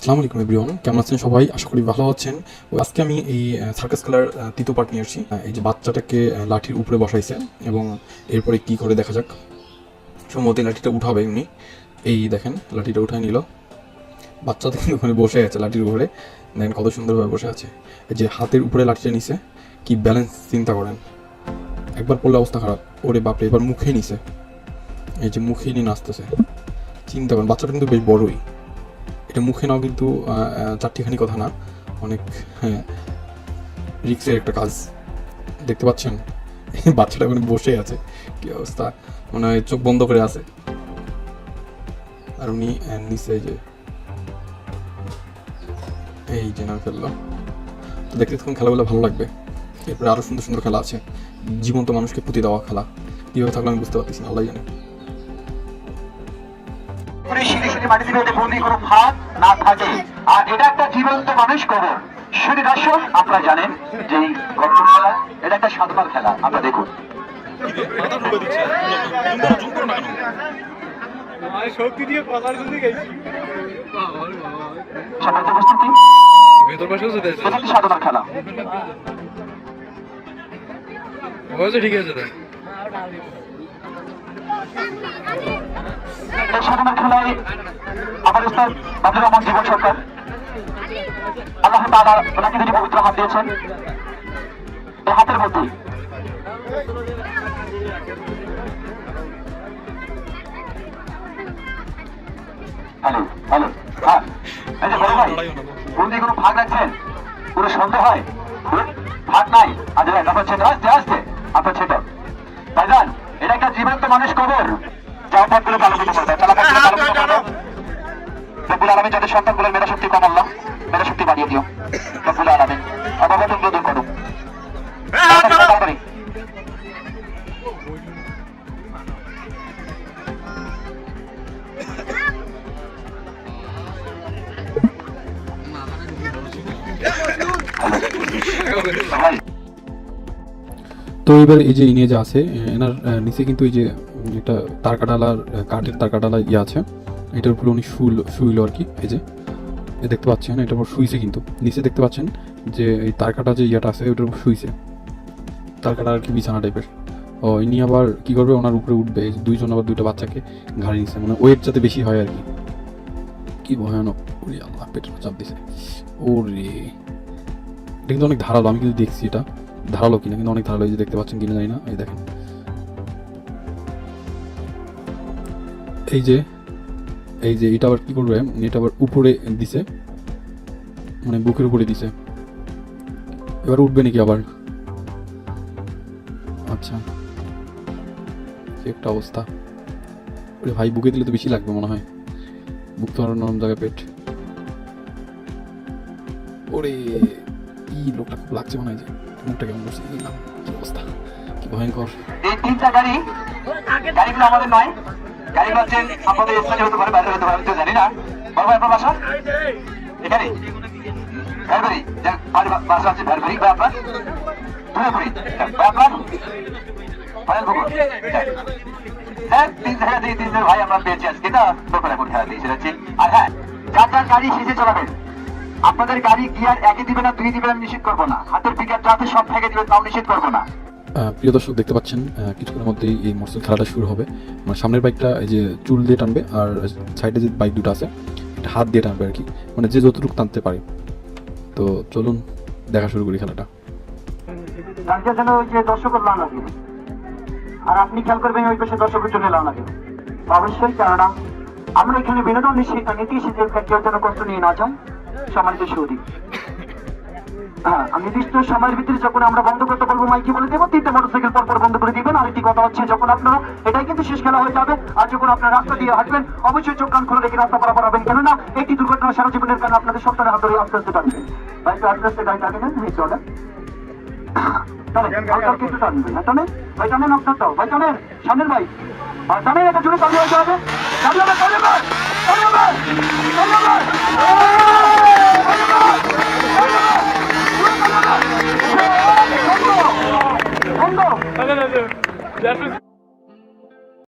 আসসালামু আলাইকুম এভরিওয়ান, কেমন আছেন সবাই? আশা করি ভালো আছেন। আজকে আমি এই সার্কাস খেলার তৃতীয় পার্ট নিয়ে আসছি। এই যে বাচ্চাটাকে লাঠির উপরে বসাইছে এবং এরপরে কি করে দেখা যাক। সম্ভবত লাঠিটা উঠাবে উনি। এই দেখেন লাঠিটা উঠায় নিল। বাচ্চাটা কিন্তু ওখানে বসে আছে লাঠির উপরে, দেখেন কত সুন্দরভাবে বসে আছে। এই যে হাতের উপরে লাঠিটা নিছে, কি ব্যালেন্স চিন্তা করেন। একবার পড়লে অবস্থা খারাপ। ওরে বাপরে, এবার মুখে নিছে। এই যে মুখে নিয়ে নাচতেছে, চিন্তা করেন। বাচ্চাটা কিন্তু বেশ বড়ই। এটা মুখে নাও কিন্তু চারটিখানি কথা না, অনেক রিক্সের একটা কাজ। দেখতে পাচ্ছেন বাচ্চাটা ওখানে বসে আছে, কি অবস্থা, মনে হয় চোখ বন্ধ করে আছে। আর উনি নিচে এই যে না ফেললো। তো দেখতে তখন খেলাগুলো ভালো লাগবে। এরপরে আরও সুন্দর সুন্দর খেলা আছে, জীবন্ত মানুষকে পুঁতি দেওয়া খেলা। কীভাবে থাকলে আমি বুঝতে পারতেছি না, আল্লাহ জানে। আর এটা একটা জীবন্ত মানুষ কবর। শুধু দর্শক, আপনারা জানেন যে খেলা এটা একটা সাধবার খেলা। আমরা দেখুন সাধবার খেলা। ঠিক আছে সাধনার খেলায় আমার উস্তাদ আব্দুর রহমান জীবন সরকার, আল্লাহ তাআলা ওনাকে তিনি পবিত্র হাত দিয়েছেন। এই হাতের মধ্যে হ্যালো হ্যালো হ্যাঁ, এই যে বড় ভাই, কোন কোনো ভাগ রাখছেন? কোনো সন্দেহ হয়? ভাগ নাই। আচ্ছা আপনার ছেলে আসতে আসতে আপনার ছেলে ভাইজান, এটা একটা জীবন্ত মানুষ কবর। জামাতগুলো আলোকিত করবে, চালাপাতগুলো আলোকিত করবে। রব্বুল আলামিন যাদের সন্তানগুলোর মেধা শক্তি কম, আল্লাহ মেধা শক্তি বাড়িয়ে দিও। রব্বুল আলামিন অভাবগুলো দূর করো। তাড়াতাড়ি তো এবার এই যে ইনি যে আছে, এনার নিচে কিন্তু এই যে একটা তারকাডালার কাঠের তারকাডালা ইয়ে আছে, এটার উপরে উনি শুইল আর কি। এই যে দেখতে পাচ্ছেন এটার উপর শুইছে, কিন্তু নিচে দেখতে পাচ্ছেন যে এই তারকাটা যে ইয়েটা আছে ওটার উপর শুইছে। তারকাটা আর কি বিছানা টাইপের। ও ইনি আবার কি করবে, ওনার উপরে উঠবে। এই দুইজন আবার দুইটা বাচ্চাকে ঘাড়ি নিচ্ছে, মানে ওয়েট যাতে বেশি হয় আর কি। কি ভয়ানক! ওরে আল্লাহ, পেটের চাপ দিছে। ওরে, এটা কিন্তু অনেক ধারালো। আমি কিন্তু দেখছি এটা ধারালো কিনা, কিন্তু অনেক ধারালো। এই যে দেখতে পাচ্ছেন কিনা জানি না, এই দেখেন। এই যে এটা আবার কি করবে, এটা আবার উপরে দিছে, মানে বুকের উপরে দিছে। এবার উঠবে নাকি আবার? আচ্ছা, একটা অবস্থা। ওরে ভাই, বুকে দিলে তো বেশি লাগবে মনে হয়। বুক তো আরো নরম জায়গায়, পেট। ওরে, লোকটা খুব লাগছে মনে হয়। যে মুখটা কেমন করছে, কি অবস্থা, কি ভয়ঙ্কর। এই তিনটা গাড়িগুলো আমাদের নয়। গাড়িগুলো হচ্ছে আমাদের স্থানীয় হতে পারে, বাইরে হতে পারে, আমি তো জানি না। বড় ভাই আপনার বাসা এখানে ভেরভেরি, বাসা আছে ভেরভেরি বা আপনার ধুলেপুরি বা আপনার ফয়েলপুকুর। হ্যাঁ, তিন ভাই আমরা পেয়েছি আজকে, না দোকানে খেলা দিয়েছি। আর হ্যাঁ, যার গাড়ি শেষে চলাবেন। আপনাদের গাড়ি গিয়ার একে দিবে না, দুই দিবে আমি নিষেধ করবো না। হাতের পিকার যাতে সব ভেঙে দিবেন, তাও নিষেধ করবো না। প্রিয় দর্শক, দেখতে পাচ্ছেন কিছুক্ষণের মধ্যেই এই মোটরসাইকেল খেলাটা শুরু হবে। মানে সামনের বাইকটা এই যে চুল দিয়ে টানবে, আর সাইডে যে বাইক দুটো আছে এটা হাত দিয়ে টানবে আর কি, মানে যে যতটুকু টানতে পারে। তো চলুন দেখা শুরু করি খেলাটা। যেন ওই যে দর্শকের লাউ লাগে, আর আপনি খেয়াল করবেন ওই পাশে দর্শকের জন্য লাউ লাগে অবশ্যই। কেননা আমরা এখানে বিনোদন নীতি এসেছি, কেউ যেন কষ্ট নিয়ে না যায়। সম্মানিত সৌদি, হ্যাঁ, আমি নির্দিষ্ট সময়ের ভিতরে যখন আমরা বন্ধ করতে পারবো, মাইকি বলে দেবো, 3টে মোটরসাইকেল পর বন্ধ করে দিবেন। আরেকটি কথা হচ্ছে, যখন আপনারা, এটাই কিন্তু শেষ খেলা হয়ে যাবে। আর যখন আপনারা রাস্তা দিয়ে হাঁটবেন, অবশ্যই চোখ কান খুলে রেখে রাস্তা পারাপার হবেন। কেননা একটি দুর্ঘটনা সারা জীবনের কারণে আপনাদের সপ্তাহে হাত ধরে আস্তে আস্তে টানবেন। ভাই আস্তে আস্তে গাড়ি টানবেন, এই চলে সামনের ভাই, আর টানেন, একটা জুড়ে চালিয়ে হতে হবে। বন্ধ